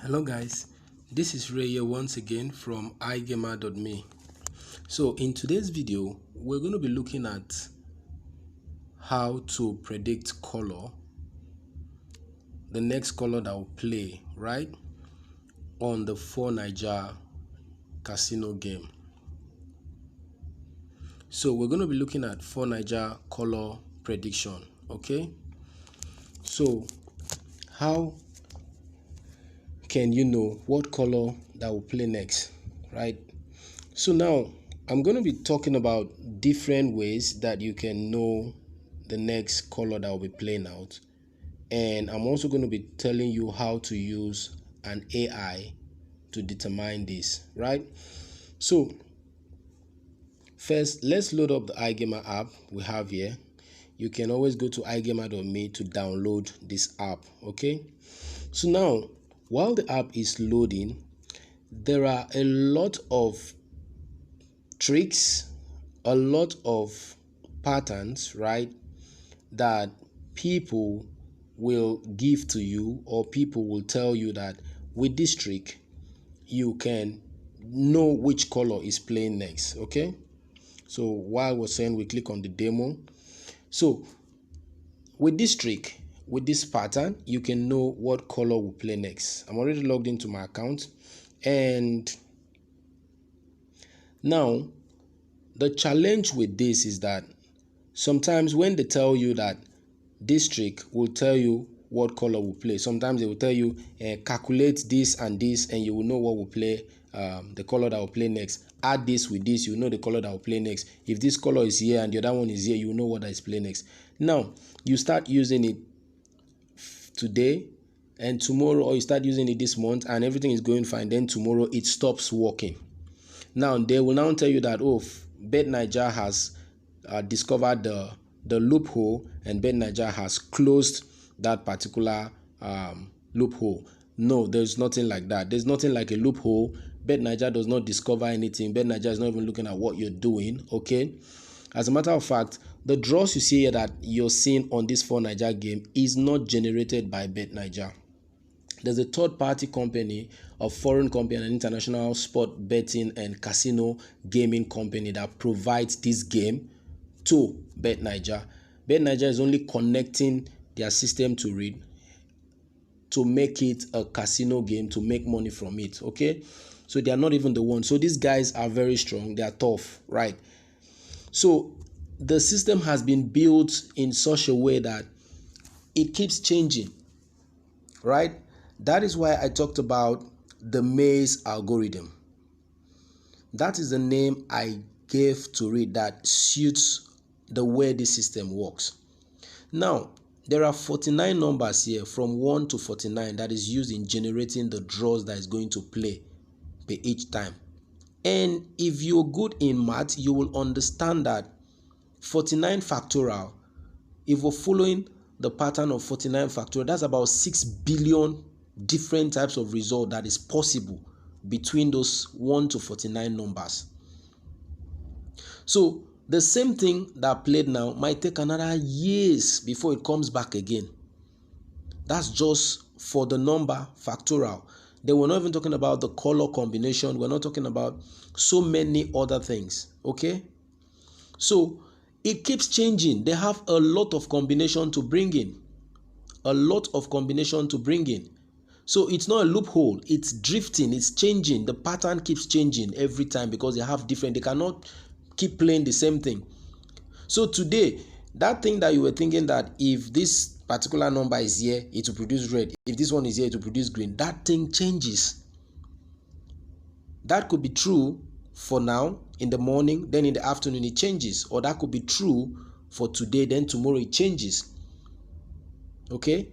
Hello guys, this is Ray here once again from iGamer.me. So in today's video, we're going to be looking at how to predict color, the next color that will play, right, on the 4Naija casino game. So we're going to be looking at 4Naija color prediction, okay? So how can you know what color that will play next, right? So now I'm going to be talking about different ways that you can know the next color that will be playing out, and I'm also going to be telling you how to use an AI to determine this, right? So first, let's load up the iGamer app we have here. You can always go to iGamer.me to download this app, okay? So now, while the app is loading, there are a lot of tricks, a lot of patterns, right, that people will give to you, or people will tell you that with this trick you can know which color is playing next, okay? So while we're saying, we click on the demo. So with this trick, with this pattern, you can know what color will play next. I'm already logged into my account, and now the challenge with this is that sometimes when they tell you that this trick will tell you what color will play, sometimes they will tell you calculate this and this and you will know what will play, the color that will play next. Add this with this, you know the color that will play next. If this color is here and the other one is here, you know what is playing next. Now you start using it today and tomorrow, or you start using it this month and everything is going fine, then tomorrow it stops working. Now they will now tell you that, oh, BetNaija has discovered the loophole, and BetNaija has closed that particular loophole. No, there's nothing like that. There's nothing like a loophole. BetNaija does not discover anything. BetNaija is not even looking at what you're doing, okay? As a matter of fact, the draws you see here that you're seeing on this 4Naija game is not generated by BetNaija. There's a third-party company, a foreign company, an international sport betting and casino gaming company that provides this game to BetNaija. BetNaija is only connecting their system to it to make it a casino game, to make money from it, okay? So they are not even the ones. So these guys are very strong. They are tough, right? So the system has been built in such a way that it keeps changing, right? That is why I talked about the maze algorithm. That is the name I gave to it that suits the way this system works. Now, there are 49 numbers here from 1 to 49 that is used in generating the draws that is going to play per each time. And if you're good in math, you will understand that 49 factorial, if we're following the pattern of 49 factorial, that's about 6 billion different types of result that is possible between those 1 to 49 numbers. So the same thing that played now might take another years before it comes back again. That's just for the number factorial. They were not even talking about the color combination. We're not talking about so many other things, okay? So it keeps changing. They have a lot of combination to bring in. A lot of combination to bring in. So it's not a loophole. It's drifting. It's changing. The pattern keeps changing every time because they have different. They cannot keep playing the same thing. So today, that thing that you were thinking that if this particular number is here, it will produce red. If this one is here, it will produce green. That thing changes. That could be true for now in the morning, then in the afternoon it changes. Or that could be true for today, then tomorrow it changes. Okay?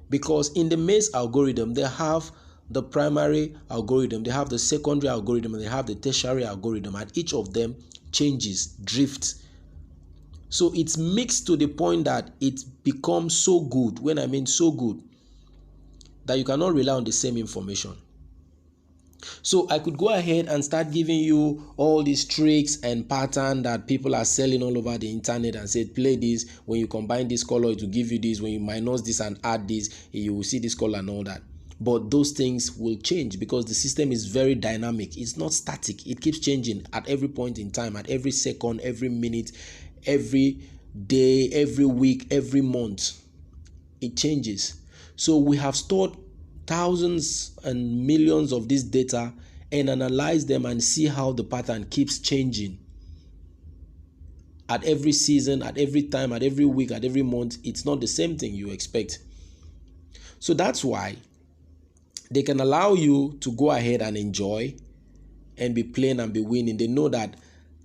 Because in the maze algorithm, they have the primary algorithm, they have the secondary algorithm, and they have the tertiary algorithm, and each of them changes, drifts. So it's mixed to the point that it becomes so good, when I mean so good, that you cannot rely on the same information. So I could go ahead and start giving you all these tricks and patterns that people are selling all over the internet and say, play this, when you combine this color, it will give you this, when you minus this and add this, you will see this color and all that. But those things will change because the system is very dynamic. It's not static. It keeps changing at every point in time, at every second, every minute, every day, every week, every month. It changes. So we have stored thousands and millions of this data and analyze them and see how the pattern keeps changing at every season, at every time, at every week, at every month. It's not the same thing you expect. So that's why they can allow you to go ahead and enjoy and be playing and be winning. They know that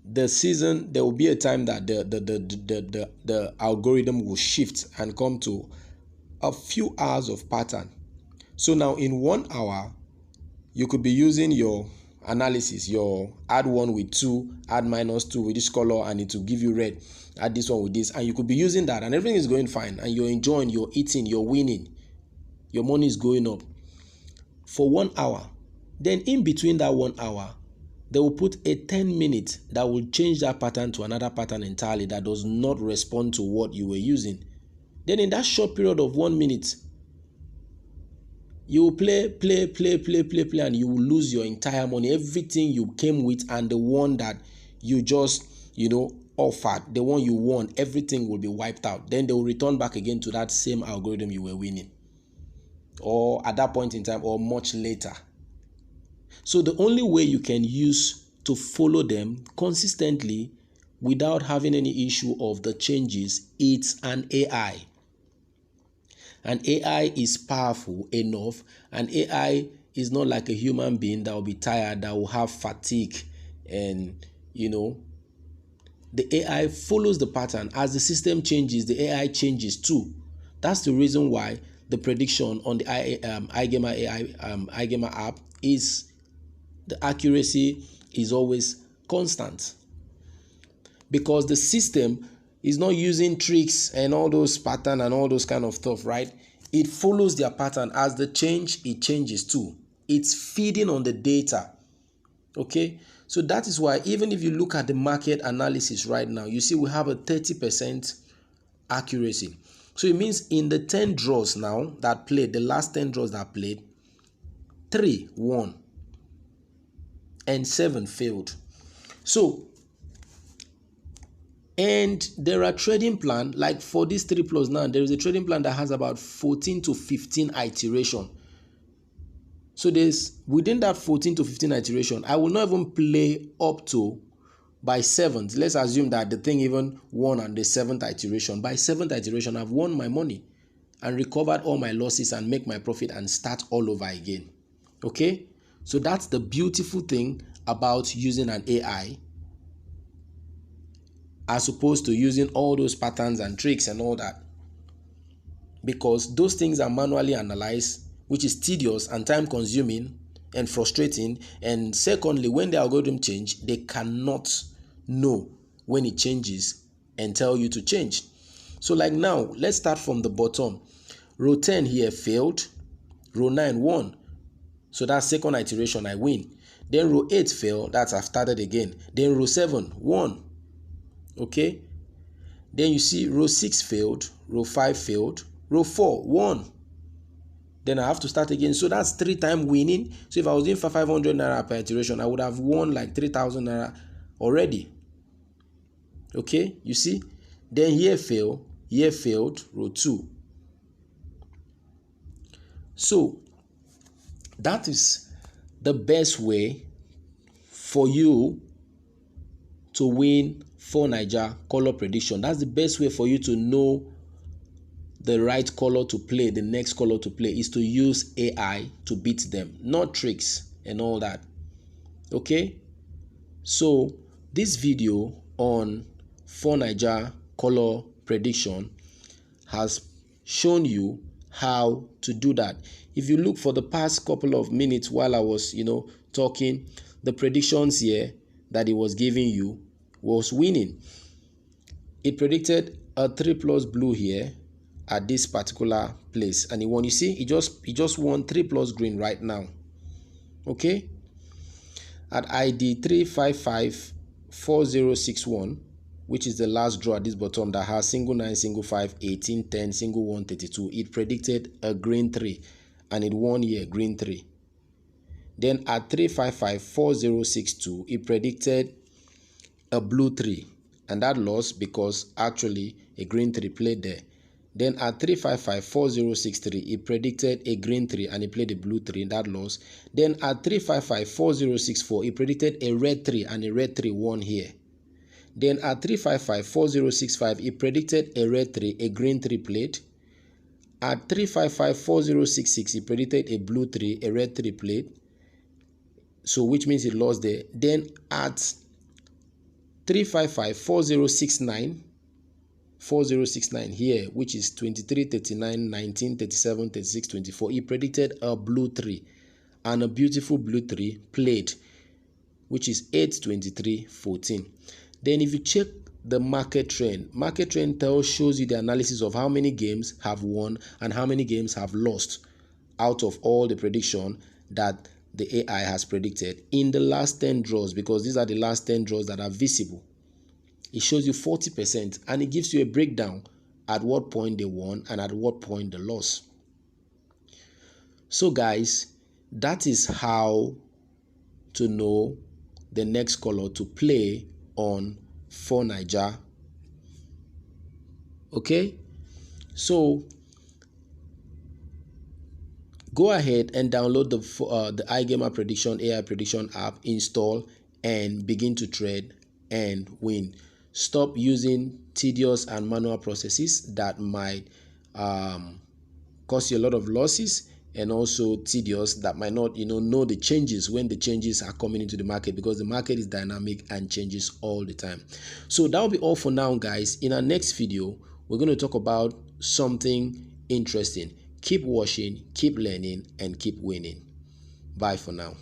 the season, there will be a time that the algorithm will shift and come to a few hours of pattern. So now in 1 hour, you could be using your analysis, your add 1 with 2, add -2 with this color, and it will give you red. Add this one with this, and you could be using that, and everything is going fine, and you're enjoying, you're eating, you're winning, your money is going up for 1 hour. Then in between that 1 hour, they will put a 10-minute that will change that pattern to another pattern entirely that does not respond to what you were using. Then in that short period of 1 minute, you will play, and you will lose your entire money, everything you came with, and the one that you just, offered, the one you won, everything will be wiped out. Then they will return back again to that same algorithm you were winning, or at that point in time, or much later. So the only way you can use to follow them consistently without having any issue of the changes, it's an AI. And AI is powerful enough, and AI is not like a human being that will be tired, that will have fatigue, and the AI follows the pattern. As the system changes, the AI changes too. That's the reason why the prediction on the iGamer AI iGamer app is, the accuracy is always constant, because the system is not using tricks and all those pattern and all those kind of stuff, right? It follows their pattern. As the change, it changes too. It's feeding on the data. Okay, so that is why even if you look at the market analysis right now, you see we have a 30% accuracy. So it means in the 10 draws now that played, the last 10 draws that played, 3 won and 7 failed. So, and there are trading plan, like for this 3+ now, there is a trading plan that has about 14 to 15 iteration. So there's, within that 14 to 15 iteration, I will not even play up to by 7th. Let's assume that the thing even won on the 7th iteration. By 7th iteration, I've won my money and recovered all my losses and make my profit and start all over again. Okay? So that's the beautiful thing about using an AI, as opposed to using all those patterns and tricks and all that. Because those things are manually analyzed, which is tedious and time consuming and frustrating. And secondly, when the algorithm change, they cannot know when it changes and tell you to change. So like now, let's start from the bottom. Row 10 here failed. Row 9 won. So that's second iteration, I win. Then row 8 failed. That's I've started again. Then row 7 won. Okay. Then you see row 6 failed. Row 5 failed. Row 4 won. Then I have to start again. So that's 3 times winning. So if I was doing 500 naira per iteration, I would have won like 3,000 naira already. Okay, you see? Then here failed, row 2. So that is the best way for you to win for Naija color prediction. That's the best way for you to know the right color to play, the next color to play, is to use AI to beat them, not tricks and all that. Okay, so this video on 4Naija color prediction has shown you how to do that. If you look for the past couple of minutes while I was talking, the predictions here that it was giving you was winning. It predicted a 3+ blue here at this particular place, and it won. You see, it just won 3+ green right now. Okay, at ID 3554061, which is the last draw at this bottom that has single 9, single 5, 18, 10, single 1, 32. It predicted a green 3 and it won here, green 3. Then at 3554062, it predicted a blue 3, and that lost because actually a green 3 played there. Then at 3554063, it predicted a green 3 and it played a blue 3, that lost. Then at 3554064, it predicted a red 3 and a red 3 won here. Then at 3554065, it predicted a red 3, a green 3 played. At 3554066, it predicted a blue 3, a red 3 played. So which means it lost there. Then at 3554069, 4069 here, which is 23, 39, 19, 37, 36, 24, it predicted a blue 3, and a beautiful blue 3 played, which is 8, 23, 14. Then if you check the market trend shows you the analysis of how many games have won and how many games have lost out of all the prediction that the AI has predicted in the last 10 draws, because these are the last 10 draws that are visible. It shows you 40%, and it gives you a breakdown at what point they won and at what point they lost. So guys, that is how to know the next color to play on 4Naija. Okay, so go ahead and download the iGamer prediction AI prediction app, install, and begin to trade and win. Stop using tedious and manual processes that might cause you a lot of losses, and also tedious that might not know the changes when the changes are coming into the market, because the market is dynamic and changes all the time. So that will be all for now, guys. In our next video, we're going to talk about something interesting. Keep watching, keep learning, and keep winning. Bye for now.